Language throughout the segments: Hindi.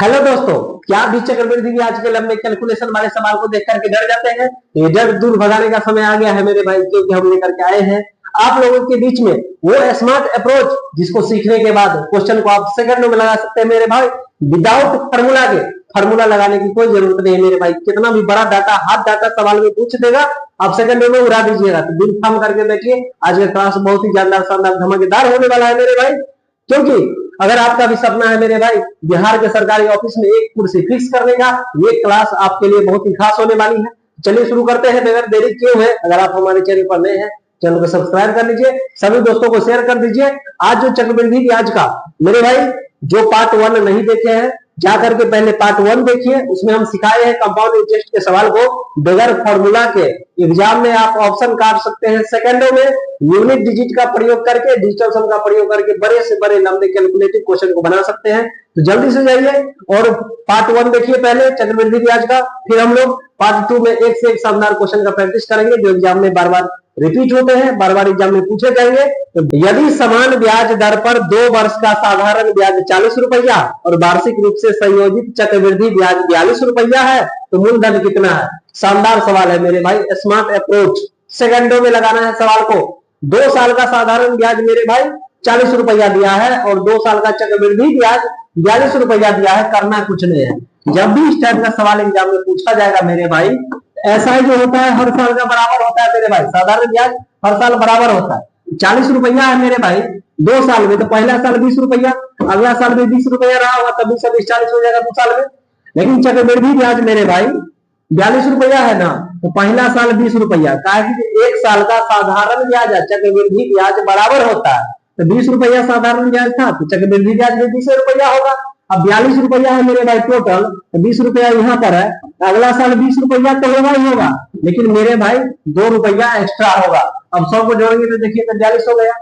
हेलो दोस्तों, क्या आप भी चक्रवृद्धि की आज के लंबे कैलकुलेशन वाले सवाल को देख करके डर जाते हैं? ये डर दूर भगाने का समय आ गया है मेरे भाई, क्योंकि हम लेकर के आए हैं आप लोगों के बीच में वो स्मार्ट अप्रोच जिसको सीखने के बाद क्वेश्चन को आप सेकंडों में लगा सकते हैं मेरे भाई, विदाउट फार्मूला के। फार्मूला लगाने की कोई जरूरत नहीं है मेरे भाई, कितना भी बड़ा डाटा हाथ डाटा सवाल में पूछ देगा, आप सेकंडों में उड़ा दीजिएगा। तो दिल थाम करके बैठिए, आज का क्लास बहुत ही जानदार शानदार धमाकेदार होने वाला है मेरे भाई। क्योंकि अगर आपका भी सपना है मेरे भाई बिहार के सरकारी ऑफिस में एक कुर्सी फिक्स करने का, ये क्लास आपके लिए बहुत ही खास होने वाली है। चलिए शुरू करते हैं बगैर देरी क्यों है। अगर आप हमारे चैनल पर नए हैं, चैनल को सब्सक्राइब कर लीजिए, सभी दोस्तों को शेयर कर दीजिए। आज जो चक्रवृद्धि आज का मेरे भाई जो पार्ट 1 नहीं देखे हैं, जाकर के पहले पार्ट 1 देखिए। उसमें हम सिखाए हैं कंपाउंड इंटरेस्ट के सवाल को बगैर फॉर्मूला के एग्जाम में आप ऑप्शन काट सकते हैं सेकंडों में, यूनिट डिजिट का प्रयोग करके, डिजिटल सम का प्रयोग करके बड़े से बड़े लंबे कैलकुलेटिव क्वेश्चन को बना सकते हैं। तो जल्दी से जाइए और पार्ट 1 देखिए पहले चक्रवृद्धि ब्याज का, फिर हम लोग पार्ट 2 में एक से एक शानदार क्वेश्चन का प्रैक्टिस करेंगे जो एग्जाम में बार बार रिपीट होते हैं, बार बार एग्जाम में पूछे जाएंगे। तो यदि समान ब्याज दर पर 2 वर्ष का साधारण ब्याज 40 रुपया और वार्षिक रूप से संयोजित चक्रवृद्धि ब्याज 42 रुपया है तो मूलधन कितना है? शानदार सवाल है मेरे भाई, स्मार्ट अप्रोच, सेकंडों में लगाना है सवाल को। 2 साल का साधारण ब्याज मेरे भाई 40 रुपया दिया है और 2 साल का चक्रवृद्धि ब्याज 42 रुपया दिया है, करना कुछ नहीं है। जब भी इस टाइप का सवाल एग्जाम में पूछा जाएगा मेरे भाई, ऐसा ही जो होता है हर साल का बराबर होता है मेरे भाई, साधारण ब्याज हर साल बराबर होता है। 40 रुपया है मेरे भाई 2 साल में, तो पहला साल 20 रुपया, अगला साल भी 20 रुपया रहा होगा, तभी सब 40 हो जाएगा 2 साल में। लेकिन चक्रवृद्धि ब्याज मेरे भाई 42 रुपया है ना, तो पहला साल 20 रुपया, एक साल का साधारण ब्याज है, चक्रवृद्धि ब्याज बराबर होता है। तो 20 रुपया साधारण ब्याज था तो चक्रवृद्धि ब्याज भी 20 रुपया होगा। अब 42 रुपया है मेरे भाई टोटल, तो 20 रुपया यहाँ पर है, अगला साल 20 रुपया तो होगा ही होगा, लेकिन मेरे भाई 2 रुपया एक्स्ट्रा होगा। अब 100 को जोड़ेंगे तो देखिए तो 42 हो गया।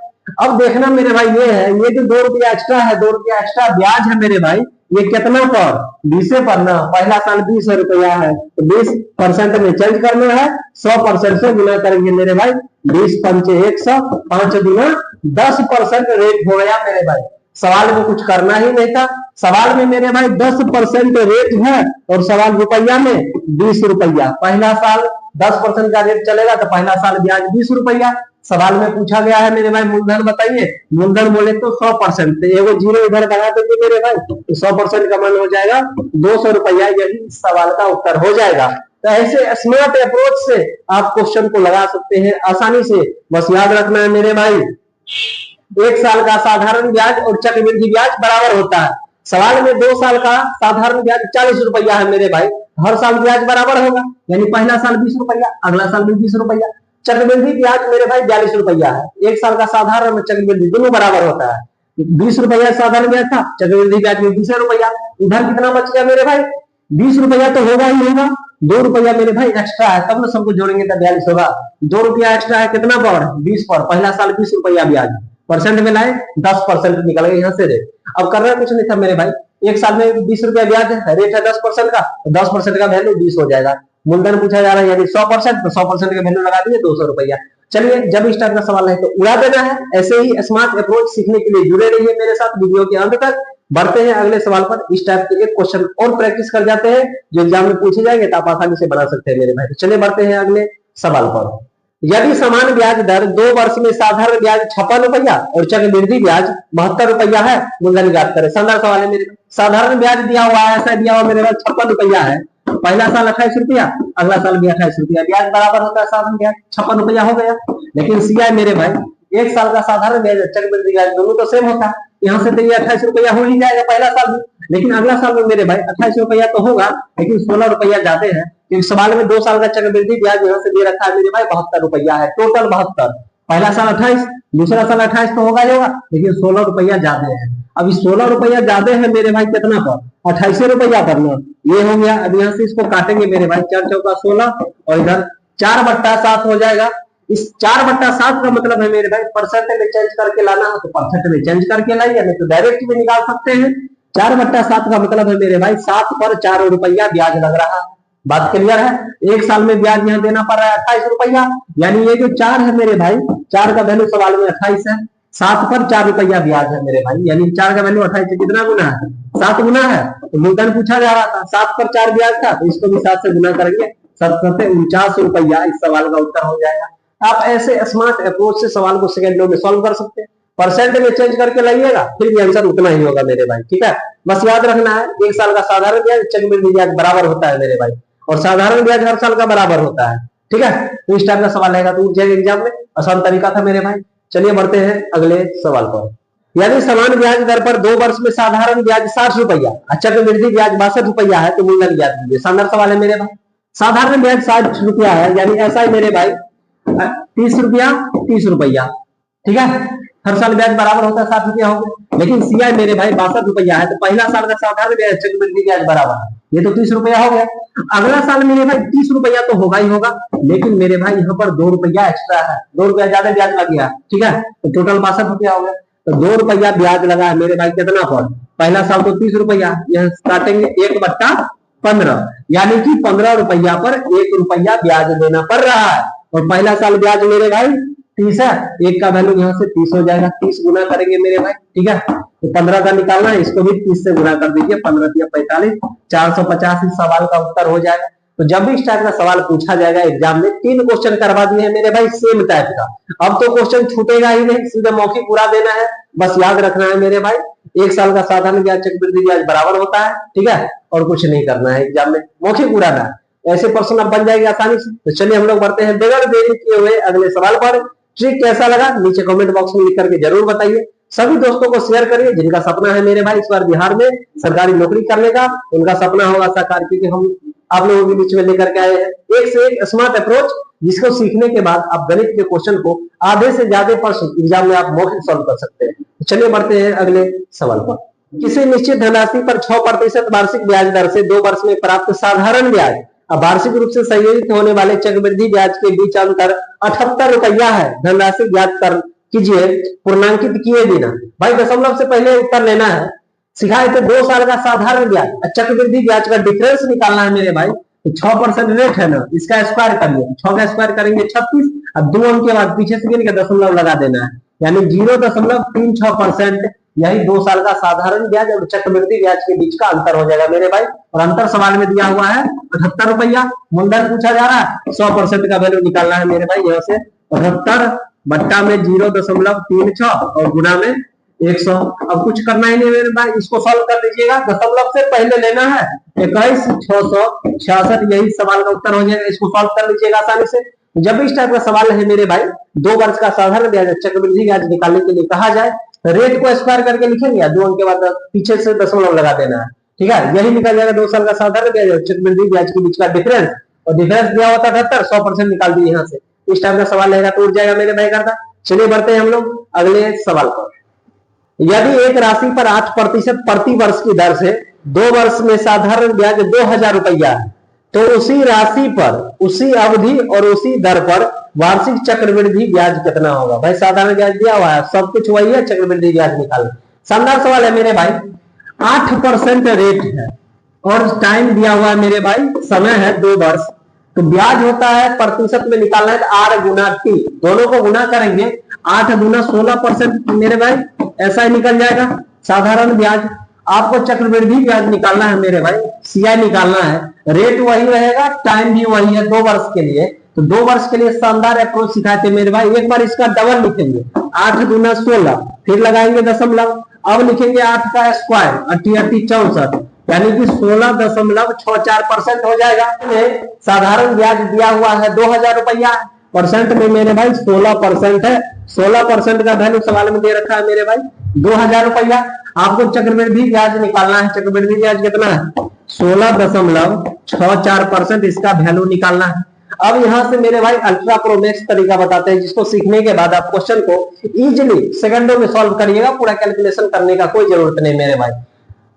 अब देखना मेरे भाई ये है, ये जो 2 रुपया एक्स्ट्रा है, 2 रुपया एक्स्ट्रा ब्याज है मेरे भाई, ये कितना पर? 20 पर ना, पहला साल 20 रुपया है तो 20% में चेंज करना है, 100% से गुना करेंगे मेरे भाई, 20 पंचे 100, 5 गुना 10% रेट हो गया मेरे भाई। सवाल में कुछ करना ही नहीं था, सवाल में मेरे भाई 10% रेट है और सवाल रुपया में 20 रुपया। पहला साल 10% का रेट चलेगा तो पहला साल ब्याज 20 रुपया। सवाल में पूछा गया है मेरे भाई मूलधन बताइए, मूलधन बोले तो 100%, तो एगो जीरो इधर लगा देंगे मेरे भाई, तो 100% का मान हो जाएगा 200 रुपया, यही सवाल का उत्तर हो जाएगा। तो ऐसे स्मार्ट अप्रोच से आप क्वेश्चन को लगा सकते हैं आसानी से। बस याद रखना है मेरे भाई, 1 साल का साधारण ब्याज और चक्रवृद्धि ब्याज बराबर होता है। सवाल में 2 साल का साधारण ब्याज 40 रुपया है मेरे भाई, हर साल ब्याज बराबर होगा, यानी पहला साल 20 रुपया, अगला साल भी 20 रुपया। चक्रवृद्धि ब्याज मेरे भाई 42 रुपया है, 1 साल का साधारण और चक्रवृद्धि दोनों बराबर होता है। 20 रुपया साधारण ब्याज था, चक्रवृद्धि ब्याज में 20 रुपया, इधर कितना बच गया मेरे भाई? 20 रुपया तो होगा ही होगा, 2 रुपया मेरे भाई एक्स्ट्रा है, तब ना सबको जोड़ेंगे तो 42 होगा। 2 रुपया एक्स्ट्रा है कितना पर? 20 पर, पहला साल 20 रुपया ब्याज, परसेंट में लाए 10% निकल गए यहाँ से रेट। अब करना कुछ नहीं था मेरे भाई, 1 साल में 20 रुपया ब्याज है, रेट है 10% का, तो 10% का वैल्यू 20 हो जाएगा। मूलधन पूछा जा रहा है यानी 100%, तो 100% का वैल्यू लगा दिए 200 रुपया। चलिए जब इस टाइप का सवाल है तो उड़ा देना है। ऐसे ही स्मार्ट अप्रोच सीखने के लिए जुड़े रहिए मेरे साथ वीडियो के अंत तक। बढ़ते हैं अगले सवाल पर, इस टाइप के एक क्वेश्चन और प्रैक्टिस कर जाते हैं जो एग्जाम में पूछे जाएंगे तो आप आसानी से बना सकते हैं मेरे भाई। चलिए बढ़ते हैं अगले सवाल पर। यदि समान ब्याज दर 2 वर्ष में साधारण ब्याज 56 रुपया और चक्रवृद्धि ब्याज 72 रुपया है, मूलधन ज्ञात करें। शानदार सवाल है मेरे, साधारण ब्याज दिया हुआ है, ऐसा दिया हुआ मेरे पास 56 रुपया है, पहला साल 28 रुपया, अगला साल भी 28 रुपया, ब्याज बराबर होता है साधारण ब्याज 56 रुपया हो गया। लेकिन सीआई मेरे भाई 1 साल का साधारण ब्याज चक्रवृद्धि ब्याज दोनों तो सेम होता है, यहाँ से तो ये 28 रुपया हो ही जाएगा पहला साल में, लेकिन अगला साल में मेरे भाई 28 रुपया तो होगा, लेकिन 16 रुपया ज्यादा है क्योंकि सवाल में 2 साल का चक्रवृद्धि ब्याज यहाँ से दे रखा है मेरे भाई 72 रुपया है, टोटल 72। पहला साल 28, दूसरा साल 28 तो होगा ही होगा, लेकिन 16 रुपया ज्यादा है। अब इस 16 रुपया ज्यादा है मेरे भाई कितना पर? 28 रुपया पर ना, ये हो गया। अब यहाँ से इसको काटेंगे मेरे भाई, 4 चौका 16 और इधर 4/7 हो जाएगा। इस 4/7 का मतलब है मेरे भाई परसेंट में चेंज करके लाना है तो परसेंट में चेंज करके लाइए, नहीं तो डायरेक्ट भी निकाल सकते हैं। 4/7 का मतलब है मेरे भाई 7 पर 4 रुपया ब्याज लग रहा है। बात क्लियर है? 1 साल में ब्याज यहाँ देना पड़ रहा है 28 रुपया, यानी ये जो 4 है मेरे भाई, 4 का वैल्यू सवाल में 28 है, 7 पर 4 रुपया ब्याज है मेरे भाई, यानी 4 का वैल्यू 28 से कितना गुना है, 7 गुना है। तो मूलधन पूछा जा रहा था, 7 पर 4 ब्याज था, तो इसको भी 7 से गुना करेंगे, 7 49 रुपया इस सवाल का उत्तर हो जाएगा। आप ऐसे स्मार्ट अप्रोच से सवाल को सेकंडों में सॉल्व कर सकते हैं। परसेंट में चेंज करके लाइएगा, फिर भी आंसर उतना ही होगा मेरे भाई, ठीक है। बस याद रखना है 1 साल का साधारण ब्याज चक्रवृद्धि ब्याज बराबर होता है मेरे भाई, और साधारण ब्याज हर साल का बराबर होता है, ठीक है। तो इस टाइप का सवाल रहेगा तो उठ जाएगा एग्जाम में, आसान तरीका था मेरे भाई। चलिए बढ़ते हैं अगले सवाल पर। यदि समान ब्याज दर पर 2 वर्ष में साधारण ब्याज 60 रुपया, चक्रवृद्धि ब्याज 62 रुपया है, तो मूलधन ज्ञात कीजिए। शानदार सवाल है मेरे भाई। साधारण ब्याज 60 रुपया है, यानी ऐसा है मेरे भाई 30 रुपया 30 रुपया, ठीक है। हर साल ब्याज बराबर होता है 60 रुपया हो गया, लेकिन सीआई मेरे भाई 62 रुपया है, तो पहला साल का साधारण ब्याज चक्रवृद्धि ब्याज बराबर है, ये तो 30 रुपया हो गया। अगला साल मेरे भाई 30 रुपया तो होगा ही होगा, लेकिन मेरे भाई यहाँ पर 2 रुपया एक्स्ट्रा है, 2 रुपया ज्यादा ब्याज लग गया, ठीक है। तो टोटल 62 रुपया हो गया, तो 2 रुपया ब्याज लगा है मेरे भाई कितना पर, पहला साल तो 30 रुपया, यह काटेंगे 1/15, यानी कि 15 रुपया पर 1 रुपया ब्याज देना पड़ रहा है। और पहला साल ब्याज मेरे भाई 30 है, 1 का वैल्यू यहाँ से 30 हो जाएगा, 30 गुना करेंगे मेरे भाई, ठीक है। तो 15 का निकालना है, इसको भी 30 से गुना कर दीजिए, 15 या 45, 450 इस सवाल का उत्तर हो जाएगा। तो जब भी इस टाइप का सवाल पूछा जाएगा एग्जाम में, 3 क्वेश्चन करवा दिए हैं मेरे भाई सेम टाइप का, अब तो क्वेश्चन छूटेगा ही नहीं, सीधे मौखिक पूरा देना है। बस याद रखना है मेरे भाई 1 साल का साधारण ब्याज चक्रवृद्धि ब्याज बराबर होता है, ठीक है, और कुछ नहीं करना है एग्जाम में, मौखिक पूरा ना। ऐसे प्रश्न अब बन जाएंगे आसानी से। तो चलिए हम लोग बढ़ते हैं बगैर देरी किए हुए अगले सवाल पर। ट्रिक कैसा लगा नीचे कमेंट बॉक्स में लिख करके जरूर बताइए। सभी दोस्तों को शेयर करिए जिनका सपना है मेरे भाई इस बार बिहार में सरकारी नौकरी करने का, उनका सपना होगा साकार, क्योंकि हम आप लोगों के बीच में लेकर के आए हैं एक से एक स्मार्ट अप्रोच, जिसको सीखने के बाद आप गणित के क्वेश्चन को आधे से ज्यादा प्रश्न एग्जाम में आप मौखिक सॉल्व कर सकते हैं। चलिए बढ़ते हैं अगले सवाल पर। किसी निश्चित धनराशि पर 6% वार्षिक ब्याज दर से 2 वर्ष में प्राप्त साधारण ब्याज अब वार्षिक रूप से संयोजित होने वाले चक्रवृद्धि ब्याज के बीच अंतर 78 रुपया है। धनराशि ज्ञात कर कीजिए पूर्णांकित किए बिना। भाई दशमलव से पहले उत्तर लेना है, सिखाए थे 2 साल का साधारण ब्याज चक्रवृद्धि ब्याज का डिफरेंस निकालना है मेरे भाई। 6% रेट है ना, इसका स्क्वायर करिए, 6 का स्क्वायर करेंगे 36, अब 2 अंक के बाद पीछे से गिन के दशमलव लगा देना है, यानी 0.36%, यही 2 साल का साधारण ब्याज और चक्रवृद्धि ब्याज के बीच का अंतर हो जाएगा मेरे भाई। और अंतर सवाल में दिया हुआ है 78 रुपया, मूलधन पूछा जा रहा है, 100% का वैल्यू निकालना है मेरे भाई। यहाँ से 78 बट्टा में 0.36 और गुना में 100। अब कुछ करना ही नहीं मेरे भाई, इसको सॉल्व कर दीजिएगा, दशमलव से पहले लेना है 21,666, यही सवाल का उत्तर हो जाएगा। इसको सॉल्व कर लीजिएगा आसानी से। जब भी इस टाइप का सवाल है मेरे भाई 2 वर्ष का साधारण ब्याज चक्रवृद्धि ब्याज निकालने के लिए कहा जाए, रेट को स्क्वायर करके लिखेंगे, 2 अंक के बाद पीछे से दशमलव लगा देना है, ठीक है। यही निकल जाएगा 2 साल का साधारण ब्याज और चक्रवृद्धि ब्याज के बीच का डिफरेंस, और डिफरेंस दिया होता है 78, 100% निकाल दिए यहाँ से। इस टाइप का सवाल रहेगा तो उठ जाएगा मेरे भाई करता। चलिए बढ़ते हैं हम लोग अगले सवाल पर। यदि एक राशि पर 8% प्रति वर्ष की दर से 2 वर्ष में साधारण ब्याज 2000 रुपया है, तो उसी राशि पर उसी अवधि और उसी दर पर वार्षिक चक्रवृद्धि ब्याज कितना होगा। भाई साधारण ब्याज दिया हुआ है, सब कुछ वही है, चक्रवृद्धि ब्याज निकालना। शानदार सवाल है मेरे भाई। 8% रेट है और टाइम दिया हुआ है मेरे भाई, समय है 2 वर्ष, तो ब्याज होता है प्रतिशत में निकालना है तो R गुना T, दोनों को गुना करेंगे 8 गुना 16% मेरे भाई, ऐसा ही निकल जाएगा साधारण ब्याज। आपको चक्रवृद्धि ब्याज निकालना है मेरे भाई, सीआई निकालना है, रेट वही रहेगा, टाइम भी वही है 2 वर्ष के लिए। तो 2 वर्ष के लिए शानदार अप्रोच सिखाए थे मेरे भाई। एक बार इसका डबल लिखेंगे 8 गुना 16, फिर लगाएंगे दशमलव, अब लिखेंगे 8 का स्क्वायर 88 64, यानी कि 16.64% हो जाएगा। साधारण ब्याज दिया हुआ है 2000 रुपया, परसेंट में मेरे भाई 16% है, 16% का वैल्यू सवाल में दे रखा है मेरे भाई 2000 रुपया। आपको चक्रवृद्धि ब्याज निकालना है, चक्रवृद्धि ब्याज कितना है 16.64%, इसका वैल्यू निकालना है। अब यहां से मेरे भाई अल्ट्रा प्रो मैक्स तरीका बताते हैं, जिसको सीखने के बाद आप क्वेश्चन को इजीली सेकंडों में सॉल्व करिएगा, पूरा कैलकुलेशन करने का कोई जरूरत नहीं मेरे भाई।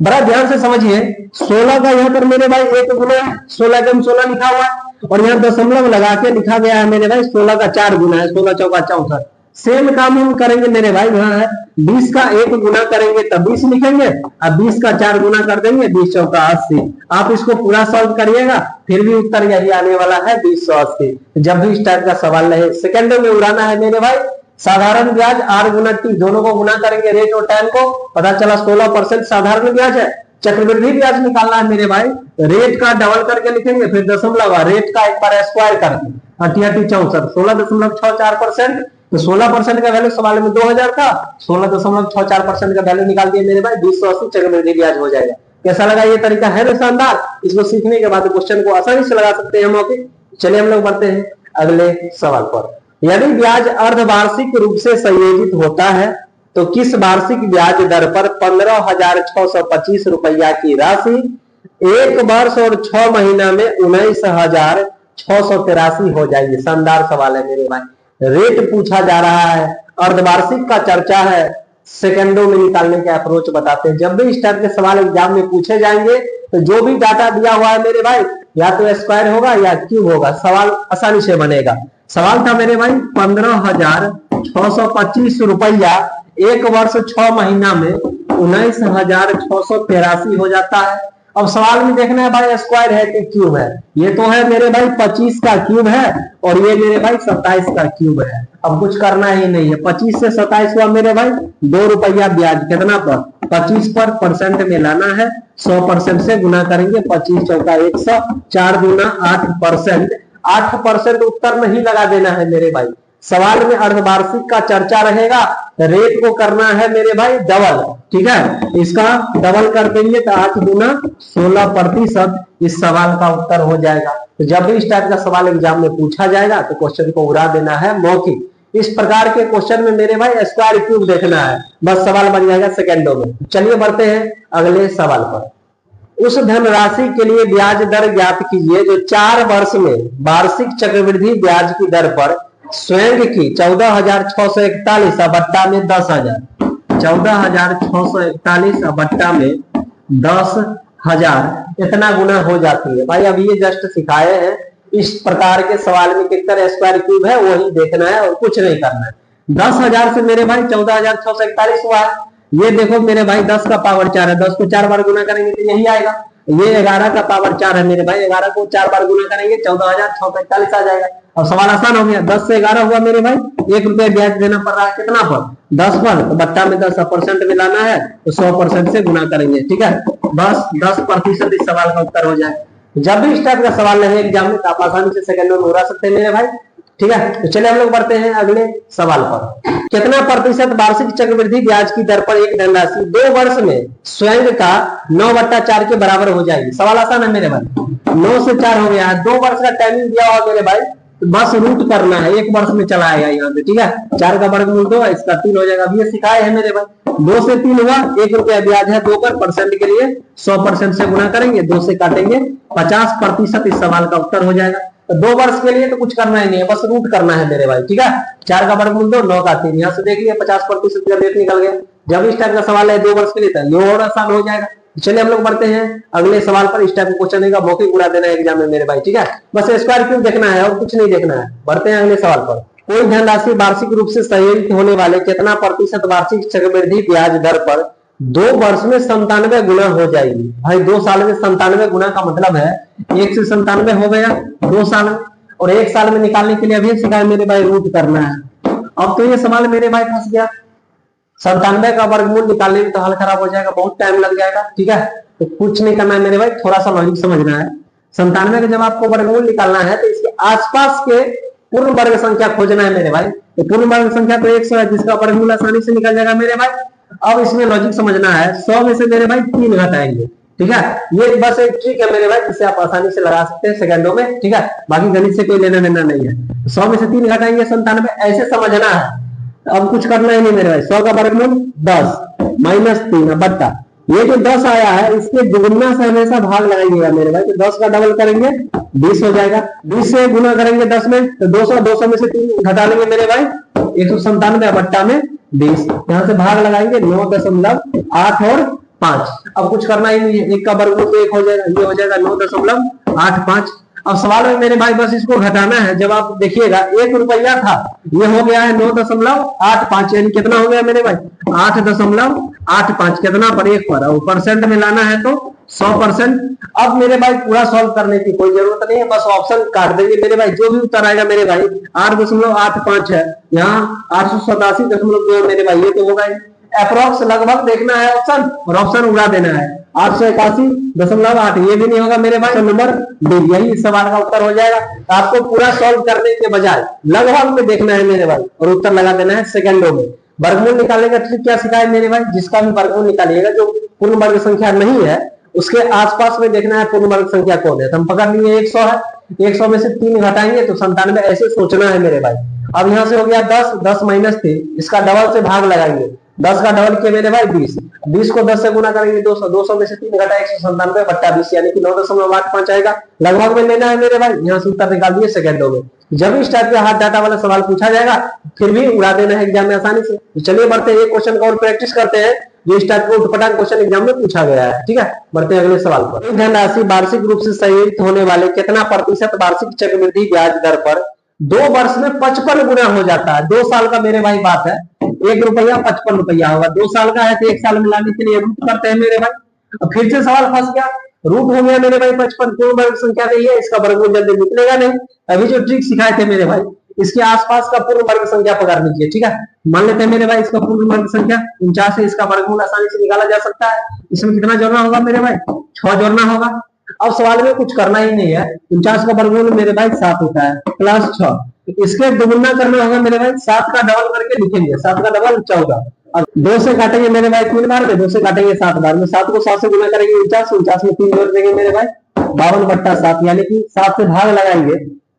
बड़ा ध्यान से समझिए, 16 का यहाँ पर मेरे भाई 1 गुना है, 16 का 16 लिखा हुआ है, और यहाँ दशमलव लगा के लिखा गया है मेरे भाई 16 का 4 गुना है, 16 चौका 64। सेम काम हम करेंगे मेरे भाई, यहाँ है 20 का 1 गुना करेंगे तब 20 लिखेंगे, अब 20 का 4 गुना कर देंगे, 20 चौका 80। आप इसको पूरा सॉल्व करिएगा, फिर भी उत्तर यही आने वाला है 2080। जब भी इस टाइप का सवाल रहे सेकंडों में उड़ाना है मेरे भाई, साधारण ब्याज R गुना T, दोनों को गुना करेंगे रेट और टाइम को, पता चला 16% साधारण ब्याज है। चक्रवृद्धि ब्याज निकालना है मेरे भाई, रेट का डबल करके लिखेंगे, फिर दशमलव, रेट का एक बार स्क्वायर करके, 64 16.64%। तो 16% का वैल्यू सवाल में 2000 था, 16.64% का वैल्यू निकाल दिया मेरे भाई, 280 चक्रवृद्धि ब्याज हो जाएगा। कैसा लगा ये तरीका? है ना शानदार। इसको सीखने के बाद क्वेश्चन को आसानी से लगा सकते हैं हम। ओके, चलिए हम लोग बढ़ते हैं अगले सवाल पर। यदि ब्याज अर्धवार्षिक रूप से संयोजित होता है तो किस वार्षिक ब्याज दर पर 15,625 रुपया की राशि एक वर्ष और 6 महीना में 19,683 हो जाएगी? शानदार सवाल है मेरे भाई। रेट पूछा जा रहा है, अर्धवार्षिक का चर्चा है, सेकंडों में निकालने के अप्रोच बताते हैं। जब भी इस टाइप के सवाल एग्जाम में पूछे जाएंगे तो जो भी डाटा दिया हुआ है मेरे भाई, या तो स्क्वायर होगा या क्यूब होगा, सवाल आसानी से बनेगा। सवाल था मेरे भाई 15,625 रुपया एक वर्ष 6 महीना में 19,683 हो जाता है। अब सवाल में देखना है भाई स्क्वायर है कि क्यूब है। ये तो है मेरे भाई 25 का क्यूब है और ये मेरे भाई 27 का क्यूब है। अब कुछ करना ही नहीं है, 25 से 27 हुआ मेरे भाई 2 रुपया ब्याज, कितना पर? 25 पर, परसेंट में लाना है, 100% से गुना करेंगे, 25 चौका 100, 4 गुना 8%, 8% उत्तर नहीं लगा देना है मेरे भाई। सवाल में अर्धवार्षिक का चर्चा रहेगा, रेट को करना है मेरे भाई डबल, ठीक है, इसका डबल कर देंगे तो 8 गुना 16%, इस सवाल का उत्तर हो जाएगा। तो जब भी इस टाइप का सवाल एग्जाम में पूछा जाएगा तो क्वेश्चन को उड़ा देना है मौखिक। इस प्रकार के क्वेश्चन में मेरे भाई स्क्वायर क्यूब देखना है, बस सवाल बन जाएगा सेकंडों में। चलिए बढ़ते हैं अगले सवाल पर। उस धनराशि के लिए ब्याज दर ज्ञात कीजिए जो 4 वर्ष में वार्षिक चक्रवृद्धि ब्याज की दर पर स्वयं की 14,641 बट्टा में 10,000, 14,641 बट्टा में 10,000 इतना गुना हो जाती है। भाई अभी ये जस्ट सिखाए हैं, इस प्रकार के सवाल में कितना स्क्वायर क्यूब है वही देखना है और कुछ नहीं करना है। 10,000 से मेरे भाई 14,641 हुआ है। ये देखो मेरे भाई 10 का पावर 4 है, 10 को 4 बार गुना करेंगे तो यही आएगा। ये 11 का पावर 4 है मेरे भाई, 11 को 4 बार गुना करेंगे 14,641 आ जाएगा। अब सवाल आसान हो गया, 10 से 11 हुआ मेरे भाई, 1 रुपया ब्याज देना पड़ रहा है, कितना पर? 10 पर, तो बट्टा में 10 परसेंट मिलाना है तो 100% से गुना करेंगे, ठीक है, बस 10% इस सवाल का उत्तर हो जाए। जब भी इस टाइप का सवाल रहे एग्जाम में तो आप आसानी से सेकंडों में उड़ा सकते हैं मेरे भाई, ठीक है। तो चलिए हम लोग बढ़ते हैं अगले सवाल पर। कितना प्रतिशत वार्षिक चक्रवृद्धि ब्याज की दर पर एक धनराशि 2 वर्ष में स्वयं का 9/4 के बराबर हो जाएगी? सवाल आसान है मेरे भाई, 9 से 4 हो गया है, 2 वर्ष का टाइमिंग दिया हुआ मेरे भाई, तो बस रूट करना है, 1 वर्ष में चला आएगा यहाँ पे, ठीक है। 4 का वर्गमूल 2, इसका 3 हो जाएगा। अभी ये सिखाए हैं मेरे भाई, 2 से 3 हुआ, 1 रुपया ब्याज है 2 पर, परसेंट के लिए 100% से गुना करेंगे, 2 से काटेंगे, 50% इस सवाल का उत्तर हो जाएगा। तो 2 वर्ष के लिए तो कुछ करना ही नहीं है, बस रूट करना है मेरे भाई, ठीक है। 4 का वर्गमूल 2, 9 का 3, यहाँ से देख लिया 50% का रेट निकल गया। जब इस टाइप का सवाल है 2 वर्ष के लिए तो ये और आसान हो जाएगा। चलिए हम लोग बढ़ते हैं अगले सवाल पर। इस टाइप का क्वेश्चन का मौखिक उड़ा देना है एग्जाम में मेरे भाई, ठीक है, बस स्क्वायर क्यूब देखना है और कुछ नहीं देखना है। बढ़ते हैं अगले सवाल पर। कोई धनराशि वार्षिक रूप से संयोजित होने वाले कितना प्रतिशत वार्षिक चक्रवृद्धि ब्याज दर पर 2 वर्ष में 97 गुना हो जाएगी? भाई 2 साल में 97 गुना का मतलब है 1 से 97 हो गया 2 साल में, और 1 साल में निकालने के लिए अभी सिखाया मेरे भाई रूट करना है। अब तो ये सवाल मेरे भाई फंस गया, 97 का वर्गमूल निकालने में तो हाल खराब हो जाएगा, बहुत टाइम लग जाएगा, ठीक है। तो कुछ नहीं करना है मेरे भाई, थोड़ा सा लॉजिक समझना है। 97 का जब आपको वर्गमूल निकालना है तो इसके आसपास के पूर्ण वर्ग संख्या खोजना है मेरे भाई। तो पूर्ण वर्ग संख्या तो 100 है, जिसका वर्गमूल आसानी से निकल जाएगा मेरे भाई। अब इसमें लॉजिक समझना है, 100 में से मेरे भाई 3 घटाएंगे, ठीक है। ये बस एक ट्रिक है मेरे भाई, जिसे आप आसानी से लगा सकते हैं सेकंडों में, ठीक है, बाकी गणित से कोई लेना देना नहीं है। 100 में से 3 घटाएंगे 97, ऐसे समझना है, अब कुछ करना ही नहीं मेरे भाई। 100 का वर्गमूल 10 माइनस 3 बट्टा, ये जो 10 आया है इसके दुगुना से हमेशा भाग लगाइएगा मेरे भाई, तो 10 का डबल करेंगे 20 हो जाएगा, 20 से गुना करेंगे 10 में तो 200, 200 में से 3 घटा लेंगे मेरे भाई, 197 बट्टा में 20, यहाँ से भाग लगाएंगे 9.8 और 5। अब कुछ करना ही नहीं है, 1 का वर्गमूल तो 1 हो जाएगा, ये हो जाएगा 9.85। अब सवाल में मेरे भाई बस इसको घटाना है। जब आप देखिएगा 1 रुपया था, ये हो गया है 9.85, यानी कितना हो गया मेरे भाई 8.85, कितना पर 1 पर, और परसेंट में लाना है तो 100%। अब मेरे भाई पूरा सॉल्व करने की कोई जरूरत नहीं है, बस ऑप्शन काट देंगे मेरे भाई। जो भी उत्तर आएगा मेरे भाई 8.85 है, यहाँ 887.2 मेरे भाई, ये तो होगा ही। अप्रोक्स लगभग देखना है ऑप्शन और ऑप्शन उड़ा देना है। 881.8 ये भी नहीं होगा मेरे भाई। नंबर डी, यही इस सवाल का उत्तर हो जाएगा। आपको पूरा सॉल्व करने के बजाय लगभग में देखना है मेरे भाई और उत्तर लगा देना है सेकंडों में। वर्गमूल निकालने का ट्रिक क्या सिखाया मेरे भाई, जिसका भी वर्गमूल निकालिएगा जो पूर्ण वर्ग संख्या नहीं है उसके आसपास में देखना है पूर्ण वर्ग संख्या कौन है। तो हम पकड़ लिए 100 है, 100 में से 3 घटाएंगे तो 97, ऐसे सोचना है मेरे भाई। अब यहाँ से हो गया 10, 10 माइनस 3, इसका डबल से भाग लगाएंगे, 10 का डबल किया मेरे भाई 20, 20 को 10 से गुना करेंगे 200, 200 में से 3 घटा 197 बट्टा 20 यानी कि 9.85 आएगा। लगभग में लेना है मेरे भाई, यहाँ से उत्तर निकाल दिए सेकंडों में। जब इस टाइप के हाथ डाटा वाला सवाल पूछा जाएगा फिर भी उड़ा देना है एग्जाम में आसानी से। तो चलिए बढ़ते हैं, एक क्वेश्चन का और प्रैक्टिस करते हैं जो इस टाइप का उठपटांग क्वेश्चन एग्जाम में पूछा गया है। ठीक है, बढ़ते हैं अगले सवाल पर। एक धनराशि वार्षिक रूप से संग्रहित होने वाले कितना प्रतिशत वार्षिक चक्रवृद्धि ब्याज दर पर 2 वर्ष में 55 गुना हो जाता है। 2 साल का मेरे भाई बात है, 1 रुपया 55 रुपया होगा। 2 साल का है तो 1 साल में लाने के लिए रूट करते हैं मेरे भाई। अब फिर से सवाल फंस गया, रूट हो गया मेरे भाई 55, पूर्ण वर्ग संख्या नहीं है, इसका वर्गमूल जल्दी निकलेगा नहीं। अभी जो ट्रिक सिखाए थे मेरे भाई इसके आसपास का पूर्ण वर्ग संख्या पकड़ लीजिए। ठीक है, मान लेते हैं मेरे भाई इसका पूर्ण वर्ग संख्या 49 है, इसका वर्गमूल आसानी से निकाला जा सकता है। इसमें कितना जोड़ना होगा मेरे भाई, 6 जोड़ना होगा। अब सवाल में कुछ करना ही नहीं है, 49 का वर्गमूल मेरे भाई 7 होता है प्लस 6, इसके दोगुना करना होगा मेरे भाई, 7 का डबल करके लिखेंगे, 7 का डबल 14। अब 2 से काटेंगे मेरे भाई 3 बार में, 2 से काटेंगे 7 बार में, 7 को 7 से गुना करेंगे 49, 49 में 3 जोड़ देंगे मेरे भाई 52/7 यानी कि 7 से भाग लगाएंगे,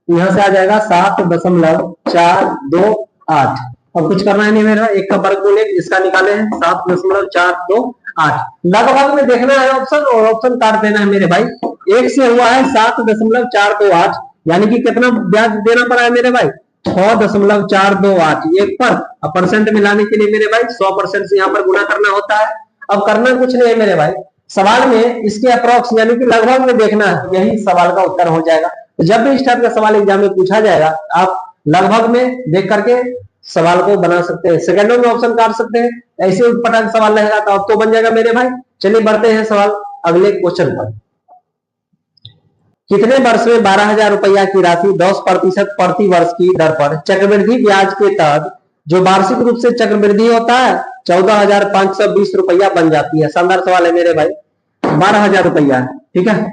यहाँ से आ जाएगा 7.428। अब कुछ करना है नहीं मेरा, एक का वर्गमूल इसका निकाले हैं 7.428। लगभग में देखना है ऑप्शन और ऑप्शन काट देना है मेरे भाई। एक से हुआ है 7.428 यानी कि कितना ब्याज देना पड़ा है मेरे भाई 6.428 एक पर। अब परसेंट मिलाने के लिए मेरे भाई 100% से यहाँ पर गुना करना होता है। अब करना कुछ नहीं है मेरे भाई, सवाल में इसके अप्रोक्स यानी कि लगभग में देखना है, यही सवाल का उत्तर हो जाएगा। तो जब भी इस टाइप का सवाल एग्जाम में पूछा जाएगा आप लगभग में देख करके सवाल को बना सकते हैं, सेकंडों में ऑप्शन काट सकते हैं। ऐसे उठपटांग सवाल रहेगा तो अब तो बन जाएगा मेरे भाई। चलिए बढ़ते हैं सवाल अगले क्वेश्चन पर। कितने वर्ष में 12,000 रुपया की राशि 10% प्रति वर्ष की दर पर चक्रवृद्धि ब्याज के तहत जो वार्षिक रूप से चक्रवृद्धि होता है 14,520 रुपया बन जाती है। शानदार सवाल है मेरे भाई, 12,000 रुपया है, ठीक है,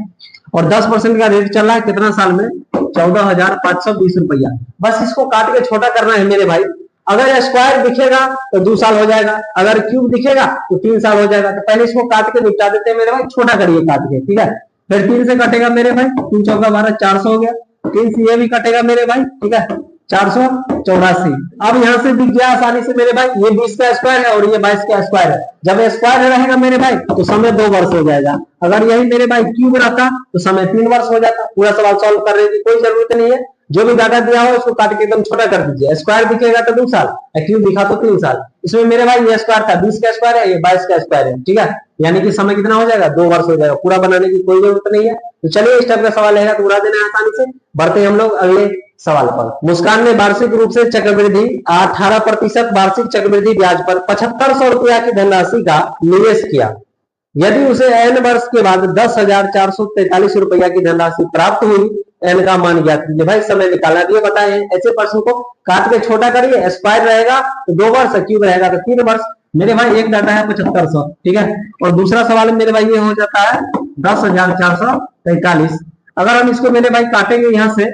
और 10% का रेट चल रहा है कितना साल में 14,520 रुपया। बस इसको काट के छोटा करना है मेरे भाई। अगर स्क्वायर दिखेगा तो 2 साल हो जाएगा, अगर क्यूब दिखेगा तो 3 साल हो जाएगा। तो पहले इसको काट के निपटा देते हैं मेरे भाई, छोटा करिए काट के, ठीक है। फिर 3 से कटेगा मेरे भाई, 3 चौका 12, 400 हो गया। 3 से ये भी कटेगा मेरे भाई, ठीक है, 484। अब यहाँ से दिख गया आसानी से मेरे भाई, ये 20 का स्क्वायर है और ये 22 का स्क्वायर है। जब स्क्वायर रहेगा मेरे भाई तो समय 2 वर्ष हो जाएगा। अगर यही मेरे भाई क्यूब रहता तो समय 3 वर्ष हो जाता। पूरा सवाल सॉल्व करने की कोई जरूरत नहीं है, जो भी डाटा दिया हो उसको काट के एकदम छोटा कर दीजिए। स्क्वायर दिखेगा तो 2 साल, क्यूब दिखा तो 3 साल। इसमें मेरे भाई ये स्क्वायर था 20 का स्क्वायर है, ये 22 का स्क्वायर है, ठीक है, यानी कि समय कितना हो जाएगा 2 वर्ष हो जाएगा। पूरा बनाने की कोई जरूरत नहीं है। तो चलिए इस टाइप का सवाल रहेगा तो उड़ा देना है आसानी से। बढ़ते हैं हम लोग अगले सवाल पर। मुस्कान ने वार्षिक रूप से चक्रवृद्धि 18% वार्षिक चक्रवृद्धि ब्याज पर 7500 रुपया की धनराशि का निवेश किया। यदि उसे n वर्ष के बाद 10,443 रुपया की धनराशि प्राप्त हुई, n का मान ज्ञात कीजिए। भाई समय निकालना दिए बताए, ऐसे प्रश्न को काट के छोटा करिए। स्क्वायर रहेगा तो 2 वर्ष, क्यूब रहेगा तो 3 वर्ष। मेरे भाई एक डाटा है 7500, ठीक है, और दूसरा सवाल मेरे भाई ये हो जाता है 10,443। अगर हम इसको मेरे भाई काटेंगे यहाँ से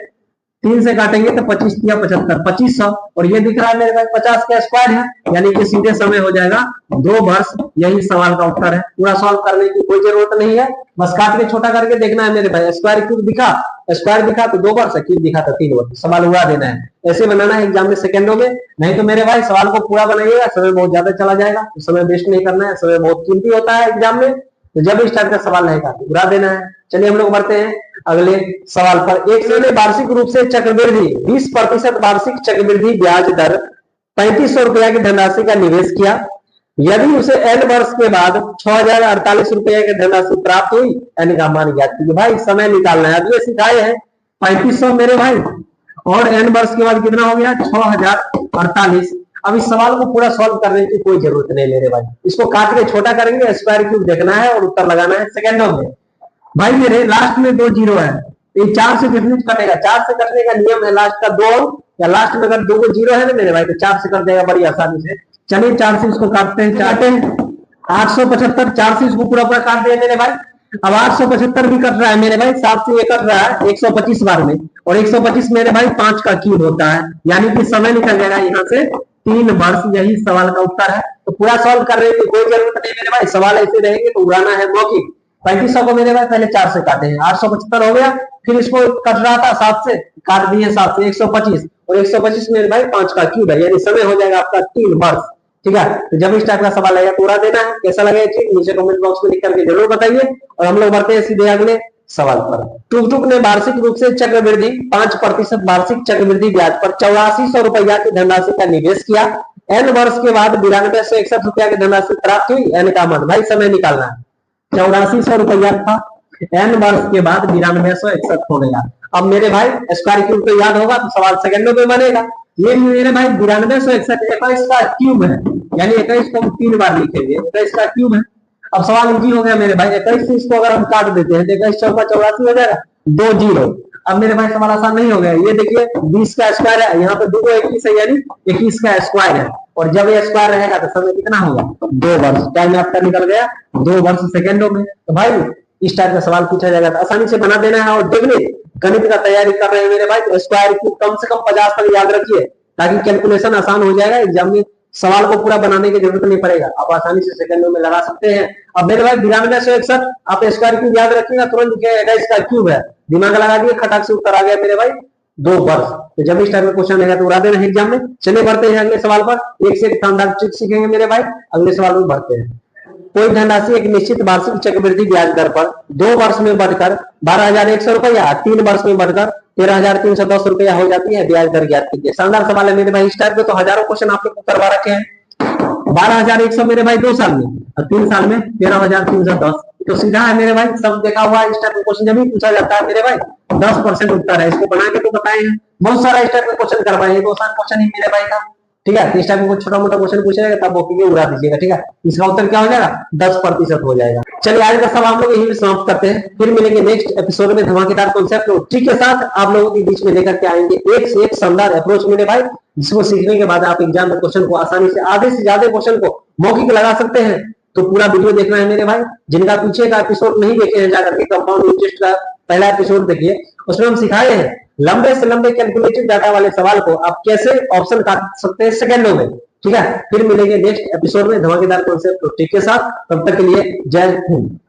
3 से काटेंगे तो 25 या 75, 2500, और ये दिख रहा है मेरे भाई 50 का स्क्वायर है, यानी कि सीधे समय हो जाएगा 2 वर्ष। यही सवाल का उत्तर है। पूरा सॉल्व करने की कोई जरूरत नहीं है, बस काट के छोटा करके देखना है मेरे भाई। स्क्वायर क्यूब दिखा, स्क्वायर दिखा तो 2 वर्ष, क्यूब दिखा तो 3 वर्ष। सवाल उड़ा देना है, ऐसे बनाना है एग्जाम में सेकंडों में। नहीं तो मेरे भाई सवाल को पूरा बनाइएगा, समय बहुत ज्यादा चला जाएगा। तो समय वेस्ट नहीं करना है, समय बहुत कीमती होता है एग्जाम में। तो जब इस टाइप का सवाल रहेगा तो उड़ा देना है। चलिए हम लोग बढ़ते हैं अगले सवाल पर। एक ने वार्षिक रूप से चक्रवृद्धि 20% वार्षिक चक्रवृद्धि ब्याज दर 3500 रुपया की धनराशि का निवेश किया। यदि उसे n वर्ष के बाद 6,048 रुपया की धनराशि प्राप्त हुई, n का मान ज्ञात कीजिए। भाई समय निकालना है, अब ये सिखाए हैं 3500 मेरे भाई, और n वर्ष के बाद कितना हो गया 6,048। अब इस सवाल को पूरा सॉल्व करने की कोई जरूरत नहीं मेरे भाई, इसको काट के छोटा करेंगे। स्क्वायर क्यूब देखना है और उत्तर लगाना है सेकंडों में। भाई मेरे लास्ट में 2 जीरो है, ये 4 से कितने कटेगा, 4 से कटने का नियम है लास्ट का 2, या लास्ट में अगर 2 जीरो है ना मेरे भाई तो 4 से कट जाएगा बड़ी आसानी से। चलिए 4 से इसको काटते हैं, काटे 875, 4 से इसको पूरा पूरा काट दिया मेरे भाई। अब 875 भी कट रहा है मेरे भाई, 7 से ये कट रहा है 125 बार में, और 125 मेरे भाई 5 का क्यूब होता है, यानी कि समय निकल जाएगा यहाँ से 3 वर्ष। यही सवाल का उत्तर है। तो पूरा सॉल्व कर रहे हैं, कोई जरूरत नहीं मेरे भाई, सवाल ऐसे रहेंगे तो उड़ाना है मौखिक। 3500 को मेरे भाई पहले 4 से काटे हैं, 875 हो गया, फिर इसको कट रहा था 7 से, काट दिए 7 से 125, और 125 मेरे भाई 5 का क्यूब है, यानी समय हो जाएगा आपका 3 वर्ष। ठीक है, तो जब इस टाइप का सवाल आएगा पूरा देना है। कैसा लगे ठीक नीचे कमेंट बॉक्स में लिख करके जरूर बताइए। और हम लोग बढ़ते हैं सीधे अगले सवाल पर। टुकटुक ने वार्षिक रूप से चक्रवृद्धि 5% वार्षिक चक्रवृद्धि ब्याज पर 8400 रुपया की धनराशि का निवेश किया। एन वर्ष के बाद 9261 रुपया की धनराशि प्राप्त हुई। एन का मान भाई समय निकालना है। 8400 रुपया था, एन वर्ष के बाद 9261 हो गया। अब मेरे भाई स्क्वायर क्यूब तो याद होगा, तो सवाल सेकंडों में बनेगा। ये मेरे भाई 9261 21 का क्यूब है, यानी 21 को हम 3 बार लिखेंगे, 21 का क्यूब है। अब सवाल इजी हो गया मेरे भाई, 21 से इसको अगर हम काट देते हैं तो 21 चौका 84 हो जाएगा, 2 जीरो। अब मेरे भाई सवाल आसान नहीं हो गया, ये देखिए 20 का स्क्वायर है, यहाँ पे 2 21 है, यानी 21 का स्क्वायर है, और जब ये स्क्वायर रहेगा तो समय कितना होगा 2 वर्ष। टाइम आपका निकल गया 2 वर्ष सेकेंडों में। तो भाई इस टाइप का सवाल पूछा जाएगा तो आसानी से बना देना है। और डेफिनेट गणित का तैयारी कर रहे हैं मेरे भाई तो स्क्वायर क्यूब कम से कम 50 तक याद रखिए, ताकि कैलकुलेशन आसान हो जाएगा। एग्जाम में सवाल को पूरा बनाने की जरूरत नहीं पड़ेगा, आप आसानी से सेकंडों में लगा सकते हैं। अब मेरे भाई 9261 आप स्क्वायर क्यूब याद रखिएगा, तुरंत लिखिएगा इसका क्यूब है, दिमाग लगा दिए, खटाक से उत्तर आ गया मेरे भाई 2 वर्ष। तो जब इस टाइप का क्वेश्चन रहेगा तो उड़ा देना है एग्जाम में। चलिए बढ़ते हैं अगले सवाल पर, एक से एक शानदार ट्रिक सीखेंगे मेरे भाई। अगले सवाल में बढ़ते हैं। कोई धनराशि एक निश्चित वार्षिक चक्रवृद्धि ब्याज दर पर 2 वर्ष में बढ़कर 12,100 रुपया, 3 वर्ष में बढ़कर 13,310 रुपया हो जाती है, ब्याज दर ज्ञात कीजिए। शानदार सवाल है मेरे भाई, इस टाइप के तो हजारों क्वेश्चन आप लोग को करवा रखे हैं। 12,100 मेरे भाई 2 साल में, और 3 साल में 13,310, तो सीधा है मेरे भाई, सब देखा हुआ है। इस टाइप का क्वेश्चन जब भी पूछा जाता है मेरे भाई 10% उत्तर है, इसको बना के तो बताए हैं, बहुत सारा इस टाइप का क्वेश्चन करवाए हैं, 2 साल क्वेश्चन ही मेरे भाई का। ठीक है, इस टाइप में छोटा मोटा क्वेश्चन पूछेगा तब वो उड़ा दीजिएगा। ठीक है, इसका उत्तर क्या हो जाएगा 10% हो जाएगा। चलिए आज का सवाल हम लोग यही समाप्त करते हैं, फिर मिलेंगे नेक्स्ट एपिसोड में धमाकेदार कॉन्सेप्ट और ट्रिक के साथ आप लोगों के बीच में लेकर के आएंगे एक से एक शानदार अप्रोच मेरे भाई, जिसको सीखने के बाद आप एग्जाम में क्वेश्चन को आसानी से आधे से ज्यादा क्वेश्चन को मौखिक लगा सकते हैं। तो पूरा वीडियो देखना है मेरे भाई, जिनका पीछे का एपिसोड नहीं देखे हैं जाकर के कंपाउंड इंटरेस्ट का पहला एपिसोड देखिए, उसमें हम सिखाए हैं लंबे से लंबे कैलकुलेटेड डाटा वाले सवाल को आप कैसे ऑप्शन काट सकते हैं सेकंडों में। ठीक है, फिर मिलेंगे नेक्स्ट एपिसोड में धमाकेदार कॉन्सेप्ट और ट्रिक के साथ, तब तक के लिए जय हिंद।